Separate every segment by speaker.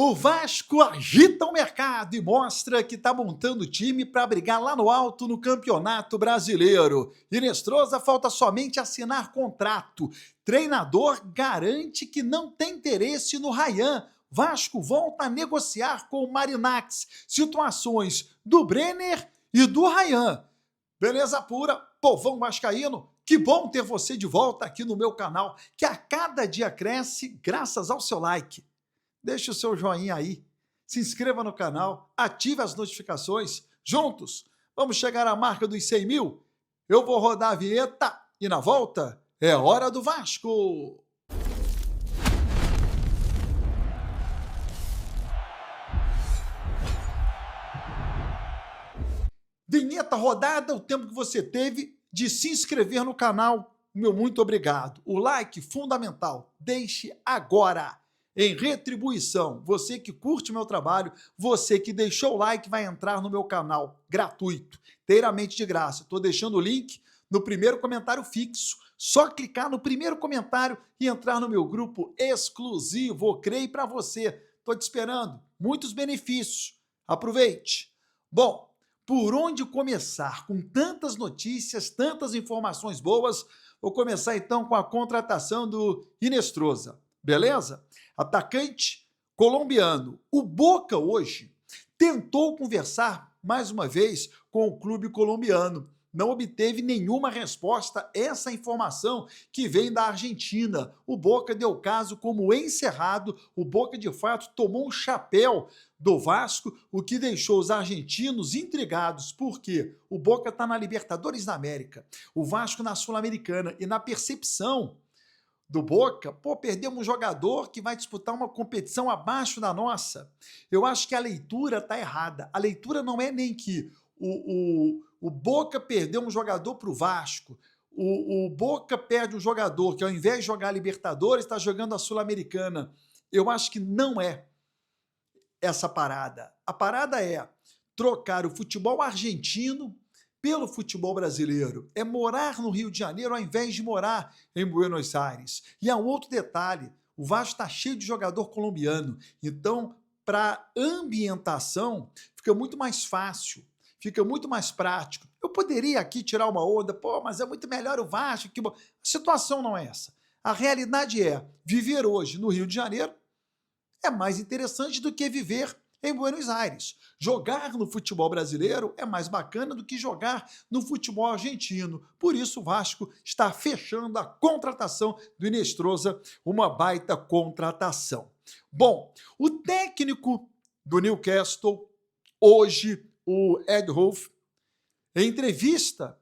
Speaker 1: O Vasco agita o mercado e mostra que está montando time para brigar lá no alto no Campeonato Brasileiro. Inestrosa falta somente assinar contrato. Treinador garante que não tem interesse no Rayan. Vasco volta a negociar com o Marinax. Situações do Brenner e do Rayan. Beleza pura, povão vascaíno? Que bom ter você de volta aqui no meu canal, que a cada dia cresce graças ao seu like. Deixe o seu joinha aí, se inscreva no canal, ative as notificações. Juntos, vamos chegar à marca dos 100 mil? Eu vou rodar a vinheta e na volta é hora do Vasco! Vinheta rodada, o tempo que você teve de se inscrever no canal. Meu muito obrigado. O like fundamental, deixe agora. Em retribuição, você que curte meu trabalho, você que deixou o like vai entrar no meu canal gratuito, inteiramente de graça. Estou deixando o link no primeiro comentário fixo. Só clicar no primeiro comentário e entrar no meu grupo exclusivo. Criei para você. Estou te esperando. Muitos benefícios. Aproveite. Bom, por onde começar? Com tantas notícias, tantas informações boas, vou começar então com a contratação do Inestrosa. Beleza? Atacante colombiano. O Boca hoje tentou conversar mais uma vez com o clube colombiano. Não obteve nenhuma resposta a essa informação que vem da Argentina. O Boca deu o caso como encerrado. O Boca, de fato, tomou um chapéu do Vasco, o que deixou os argentinos intrigados. Por quê? O Boca está na Libertadores da América, o Vasco na Sul-Americana, e na percepção do Boca, perdemos um jogador que vai disputar uma competição abaixo da nossa. Eu acho que a leitura está errada. A leitura não é nem que o Boca perdeu um jogador para o Vasco, o Boca perde um jogador que, ao invés de jogar a Libertadores, está jogando a Sul-Americana. Eu acho que não é essa parada. A parada é trocar o futebol argentino pelo futebol brasileiro. É morar no Rio de Janeiro ao invés de morar em Buenos Aires. E há um outro detalhe, o Vasco está cheio de jogador colombiano, então para ambientação fica muito mais fácil, fica muito mais prático. Eu poderia aqui tirar uma onda, mas é muito melhor o Vasco. Que... A situação não é essa. A realidade é, viver hoje no Rio de Janeiro é mais interessante do que viver em Buenos Aires. Jogar no futebol brasileiro é mais bacana do que jogar no futebol argentino. Por isso o Vasco está fechando a contratação do Inestrosa, uma baita contratação. Bom, o técnico do Newcastle, hoje, o Ed Howe, em entrevista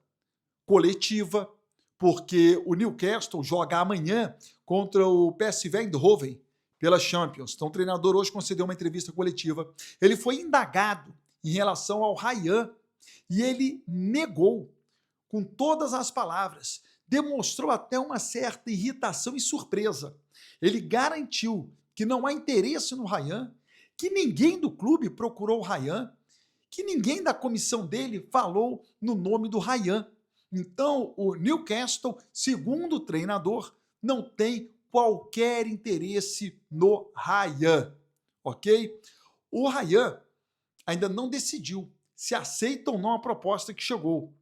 Speaker 1: coletiva, porque o Newcastle joga amanhã contra o PSV Eindhoven, pela Champions. Então, o treinador hoje concedeu uma entrevista coletiva. Ele foi indagado em relação ao Rayan e ele negou com todas as palavras. Demonstrou até uma certa irritação e surpresa. Ele garantiu que não há interesse no Rayan, que ninguém do clube procurou o Rayan, que ninguém da comissão dele falou no nome do Rayan. Então, o Newcastle, segundo o treinador, não tem qualquer interesse no Rayan, ok? O Rayan ainda não decidiu se aceita ou não a proposta que chegou.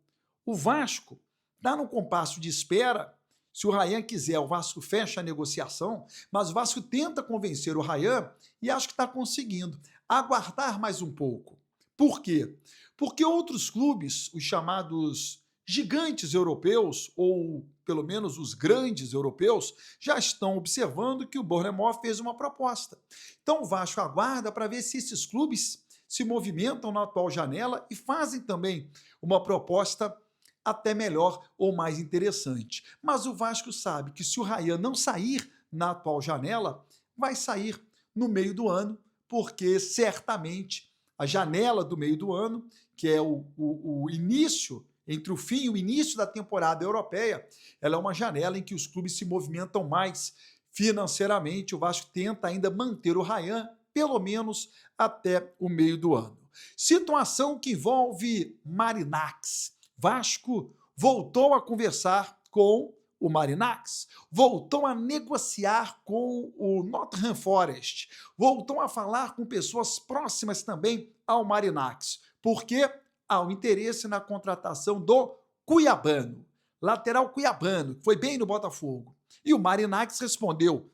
Speaker 1: O Vasco está no compasso de espera. Se o Rayan quiser, o Vasco fecha a negociação, mas o Vasco tenta convencer o Rayan e acho que está conseguindo. Aguardar mais um pouco. Por quê? Porque outros clubes, os chamados gigantes europeus, ou pelo menos os grandes europeus, já estão observando que o Bournemouth fez uma proposta. Então o Vasco aguarda para ver se esses clubes se movimentam na atual janela e fazem também uma proposta até melhor ou mais interessante. Mas o Vasco sabe que se o Rayan não sair na atual janela, vai sair no meio do ano, porque certamente a janela do meio do ano, que é o início, entre o fim e o início da temporada europeia, ela é uma janela em que os clubes se movimentam mais financeiramente. O Vasco tenta ainda manter o Rayan, pelo menos até o meio do ano. Situação que envolve Marinax. Vasco voltou a conversar com o Marinakis, voltou a negociar com o Nottingham Forest, voltou a falar com pessoas próximas também ao Marinakis, porque há um interesse na contratação do cuiabano, lateral cuiabano, que foi bem no Botafogo. E o Marinakis respondeu: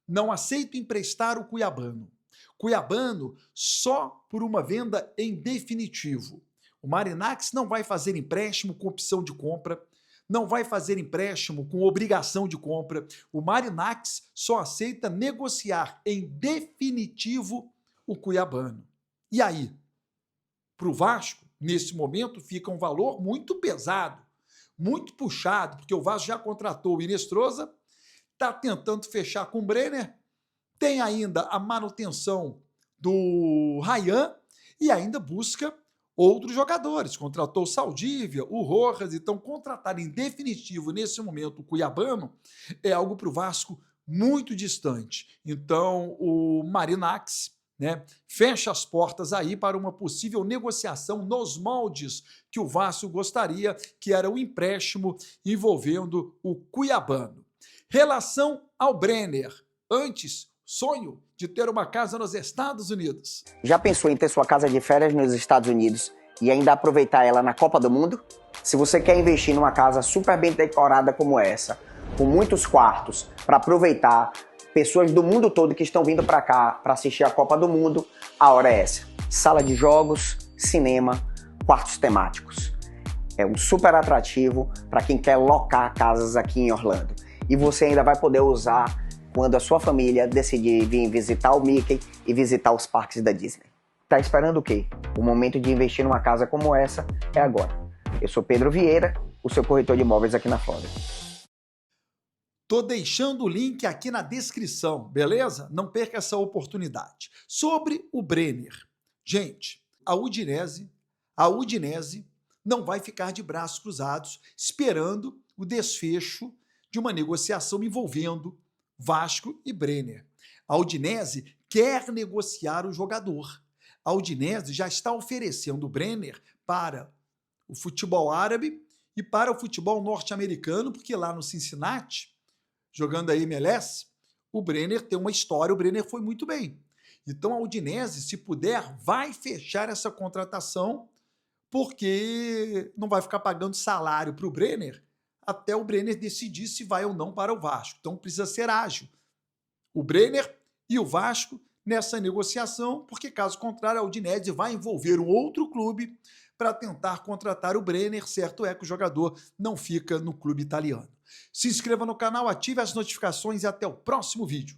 Speaker 1: não aceito emprestar o cuiabano. Cuiabano só por uma venda em definitivo. O Marinakis não vai fazer empréstimo com opção de compra, não vai fazer empréstimo com obrigação de compra. O Marinakis só aceita negociar em definitivo o cuiabano. E aí? Para o Vasco, nesse momento, fica um valor muito pesado, muito puxado, porque o Vasco já contratou o Inestrosa, está tentando fechar com o Brenner, tem ainda a manutenção do Ryan e ainda busca outros jogadores. Contratou o Saldívia, o Rojas, então contratar em definitivo nesse momento o cuiabano é algo para o Vasco muito distante. Então o Marinakis, né, fecha as portas aí para uma possível negociação nos moldes que o Vasco gostaria, que era o empréstimo envolvendo o cuiabano. Relação ao Brenner, antes, sonho de ter uma casa nos Estados Unidos.
Speaker 2: Já pensou em ter sua casa de férias nos Estados Unidos e ainda aproveitar ela na Copa do Mundo? Se você quer investir numa casa super bem decorada como essa, com muitos quartos, para aproveitar pessoas do mundo todo que estão vindo para cá para assistir a Copa do Mundo, a hora é essa. Sala de jogos, cinema, quartos temáticos. É um super atrativo para quem quer locar casas aqui em Orlando. E você ainda vai poder usar quando a sua família decidir vir visitar o Mickey e visitar os parques da Disney. Tá esperando o quê? O momento de investir numa casa como essa é agora. Eu sou Pedro Vieira, o seu corretor de imóveis aqui na Flórida.
Speaker 1: Tô deixando o link aqui na descrição, beleza? Não perca essa oportunidade. Sobre o Brenner. Gente, a Udinese não vai ficar de braços cruzados esperando o desfecho de uma negociação envolvendo Vasco e Brenner. A Udinese quer negociar o jogador. A Udinese já está oferecendo o Brenner para o futebol árabe e para o futebol norte-americano, porque lá no Cincinnati, jogando a MLS, o Brenner tem uma história, o Brenner foi muito bem. Então a Udinese, se puder, vai fechar essa contratação, porque não vai ficar pagando salário para o Brenner até o Brenner decidir se vai ou não para o Vasco. Então precisa ser ágil. O Brenner e o Vasco nessa negociação, porque caso contrário a Udinese vai envolver um outro clube para tentar contratar o Brenner. Certo é que o jogador não fica no clube italiano. Se inscreva no canal, ative as notificações e até o próximo vídeo.